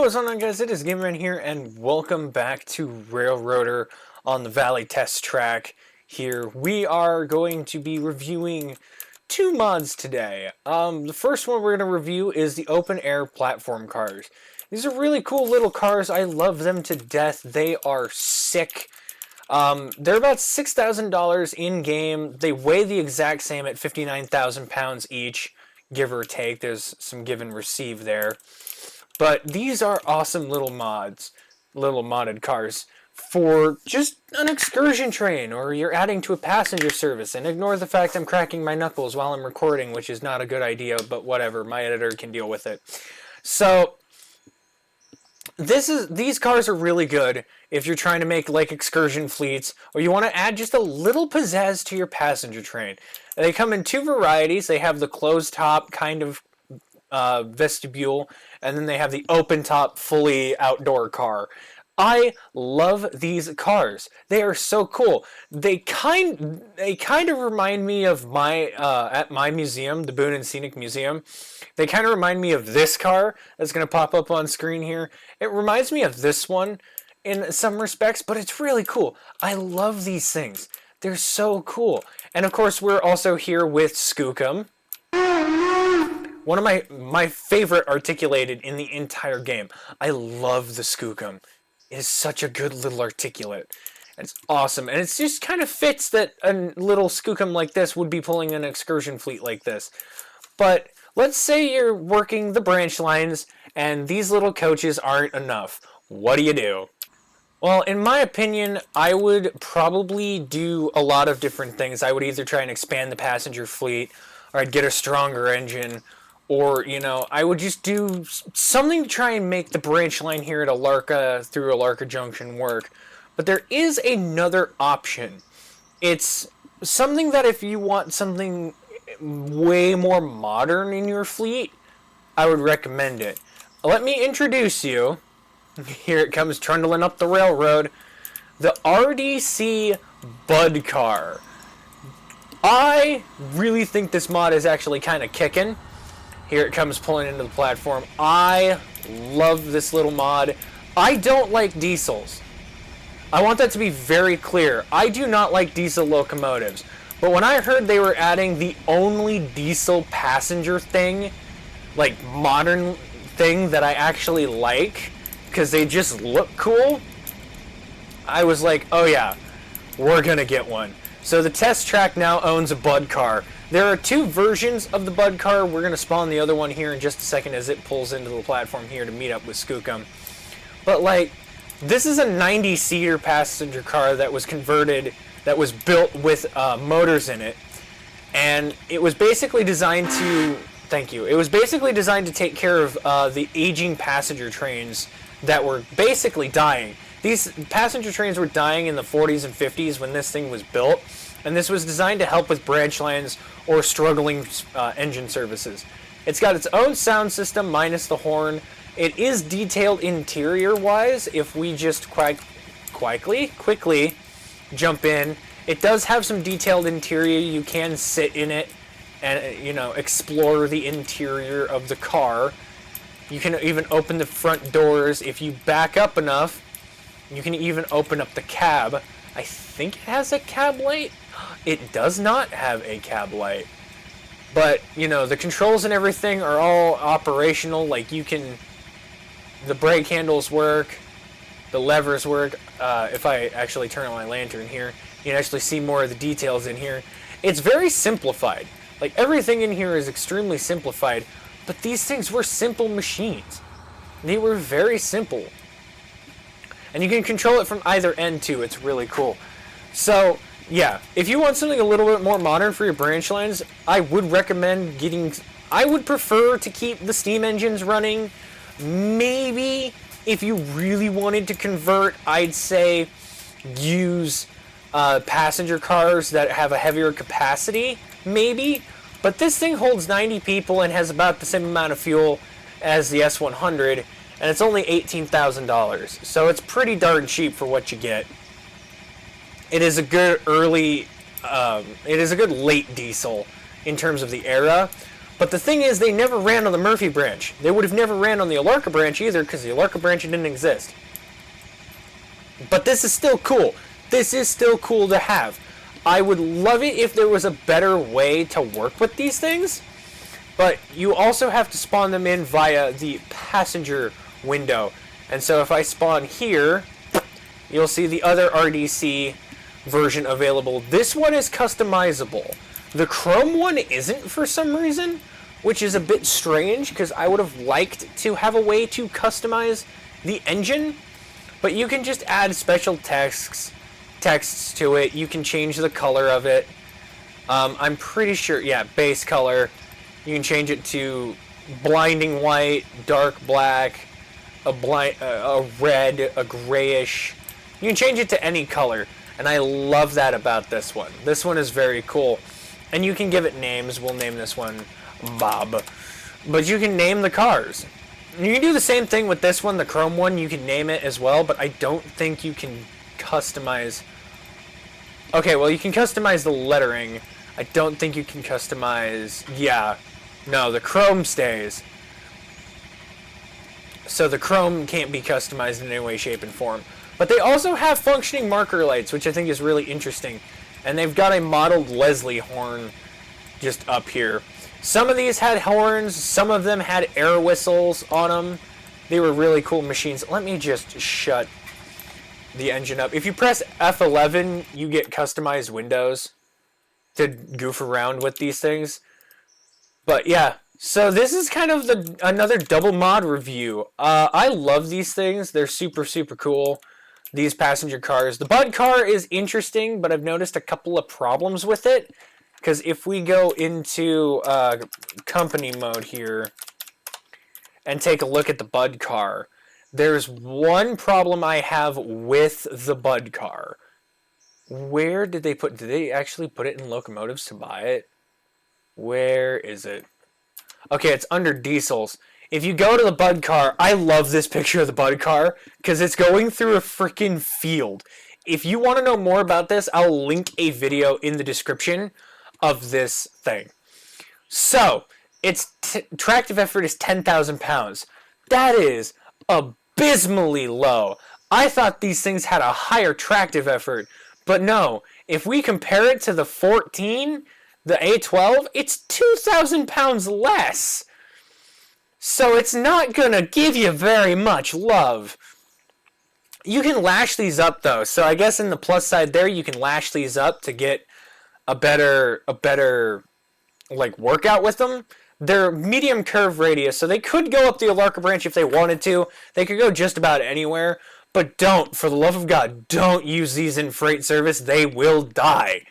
What's going on, guys? It is Gamerman here, and welcome back to Railroader on the Valley Test Track. Here we are going to be reviewing two mods today. The first one we're going to review is the open air platform cars. These are really cool little cars. I love them to death. They are sick. They're about $6,000 in game. They weigh the exact same at 59,000 pounds each, give or take. There's some give and receive there. But these are awesome little modded cars for just an excursion train, or you're adding to a passenger service. And ignore the fact I'm cracking my knuckles while I'm recording, which is not a good idea, but whatever, my editor can deal with it. So these cars are really good if you're trying to make like excursion fleets, or you want to add just a little pizzazz to your passenger train. They come in two varieties. They have the closed top kind of vestibule, and then they have the open top fully outdoor car. I love these cars. They are so cool. They kind of remind me of my at my museum, the Boone and Scenic Museum. They kind of remind me of this car that's going to pop up on screen here. It reminds me of this one in some respects, but it's really cool. I love these things. They're so cool. And of course, we're also here with Skookum. One of my favorite articulated in the entire game. I love the Skookum. It is such a good little articulate. It's awesome. And it just kind of fits that a little Skookum like this would be pulling an excursion fleet like this. But let's say you're working the branch lines and these little coaches aren't enough. What do you do? Well, in my opinion, I would probably do a lot of different things. I would either try and expand the passenger fleet, or I'd get a stronger engine, or, you know, I would just do something to try and make the branch line here at Alarka through Alarka Junction work. But there is another option. It's something that if you want something way more modern in your fleet, I would recommend it. Let me introduce you. Here it comes trundling up the railroad. The RDC Bud Car. I really think this mod is actually kind of kicking. Here it comes pulling into the platform. I love this little mod. I don't like diesels. I want that to be very clear. I do not like diesel locomotives. But when I heard they were adding the only diesel passenger thing, like modern thing that I actually like, because they just look cool, I was like, oh yeah, we're gonna get one. So the test track now owns a Bud car. There are two versions of the Bud car. We're going to spawn the other one here in just a second as it pulls into the platform here to meet up with Skookum. But like, this is a 90-seater passenger car that was converted, that was built with motors in it. And it was basically designed to, it was basically designed to take care of the aging passenger trains that were basically dying. These passenger trains were dying in the 40s and 50s when this thing was built, and this was designed to help with branch lines or struggling engine services. It's got its own sound system minus the horn. It is detailed interior-wise. If we just quickly jump in, it does have some detailed interior. You can sit in it and, you know, explore the interior of the car. You can even open the front doors. If you back up enough, you can even open up the cab. I think it has a cab light. It does not have a cab light. But, you know, the controls and everything are all operational. Like, the brake handles work, the levers work. If I actually turn on my lantern here, you can actually see more of the details in here. It's very simplified. Like, everything in here is extremely simplified. But these things were simple machines. They were very simple. And you can control it from either end too. It's really cool. So yeah, if you want something a little bit more modern for your branch lines, I would recommend I would prefer to keep the steam engines running. Maybe if you really wanted to convert, I'd say use passenger cars that have a heavier capacity, maybe. But this thing holds 90 people and has about the same amount of fuel as the S100. And it's only $18,000, so it's pretty darn cheap for what you get. It is a good late diesel in terms of the era, But the thing is, they never ran on the Murphy branch. They would have never ran on the Alarka branch either, because the Alarka branch didn't exist. But this is still cool. This is still cool to have. I would love it if there was a better way to work with these things. But you also have to spawn them in via the passenger window. And so if I spawn here, you'll see the other RDC version available. This one is customizable. The Chrome one isn't for some reason, which is a bit strange because I would have liked to have a way to customize the engine. But you can just add special texts to it. You can change the color of it. I'm pretty sure, yeah, base color. You can change it to blinding white, dark black, a red, a grayish. You can change it to any color, and I love that about this one. This one is very cool, and you can give it names. We'll name this one Bob, but you can name the cars. You can do the same thing with this one, the Chrome one. You can name it as well, but I don't think you can customize. Okay, well, you can customize the lettering. I don't think you can customize. Yeah, no, the Chrome stays. So the Chrome can't be customized in any way, shape, and form. But they also have functioning marker lights, which I think is really interesting. And they've got a modeled Leslie horn just up here. Some of these had horns, some of them had air whistles on them. They were really cool machines. Let me just shut the engine up. If you press F11, you get customized windows to goof around with these things. But yeah, so this is kind of another double mod review. I love these things. They're super, super cool. These passenger cars. The Bud car is interesting, but I've noticed a couple of problems with it. Because if we go into company mode here and take a look at the Bud car, there's one problem I have with the Bud car. Where did they put... Did they actually put it in locomotives to buy it? Where is it? Okay, it's under diesels. If you go to the Bud car, I love this picture of the Bud car because it's going through a freaking field. If you want to know more about this, I'll link a video in the description of this thing. So, its tractive effort is 10,000 pounds. That is abysmally low. I thought these things had a higher tractive effort, but no. If we compare it to the 14, the A12, it's 2,000 pounds less. So it's not gonna give you very much love. You can lash these up though. So I guess in the plus side there, you can lash these up to get a better like workout with them. They're medium curve radius, so they could go up the Alarka branch if they wanted to. They could go just about anywhere, but don't, for the love of God, don't use these in freight service. They will die.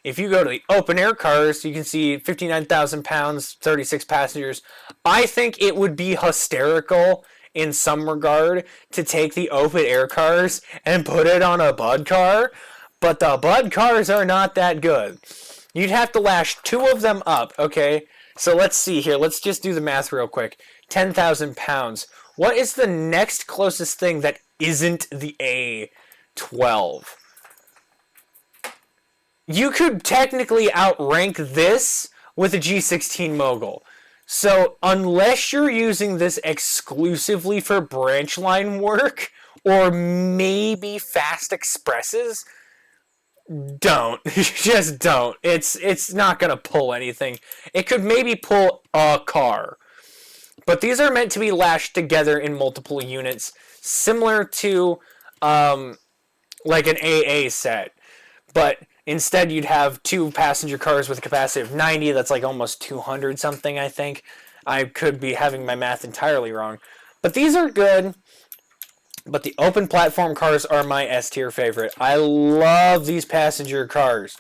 If you go to the open air cars, you can see 59,000 pounds, 36 passengers. I think it would be hysterical in some regard to take the open air cars and put it on a Bud car. But the Bud cars are not that good. You'd have to lash two of them up, okay? So let's see here. Let's just do the math real quick. 10,000 pounds. What is the next closest thing that isn't the A12? You could technically outrank this with a G16 Mogul. So unless you're using this exclusively for branch line work, or maybe fast expresses, don't. Just don't. It's not going to pull anything. It could maybe pull a car. But these are meant to be lashed together in multiple units, similar to like an AA set. But instead you'd have two passenger cars with a capacity of 90. That's like almost 200 something, I think. I could be having my math entirely wrong. But these are good. But the open platform cars are my S tier favorite. I love these passenger cars.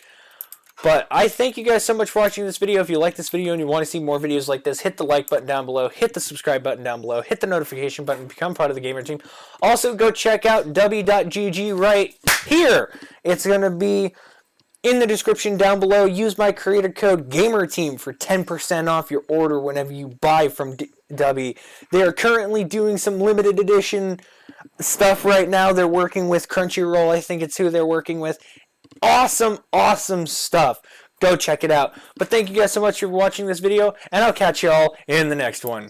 But I thank you guys so much for watching this video. If you like this video and you want to see more videos like this, hit the like button down below, hit the subscribe button down below, hit the notification button, become part of the gamer team. Also, go check out w.gg right here. It's going to be in the description down below. Use my creator code GAMERTEAM for 10% off your order whenever you buy from W. They are currently doing some limited edition stuff right now. They're working with Crunchyroll. I think it's who they're working with. Awesome, awesome stuff. Go check it out. But thank you guys so much for watching this video, and I'll catch you all in the next one.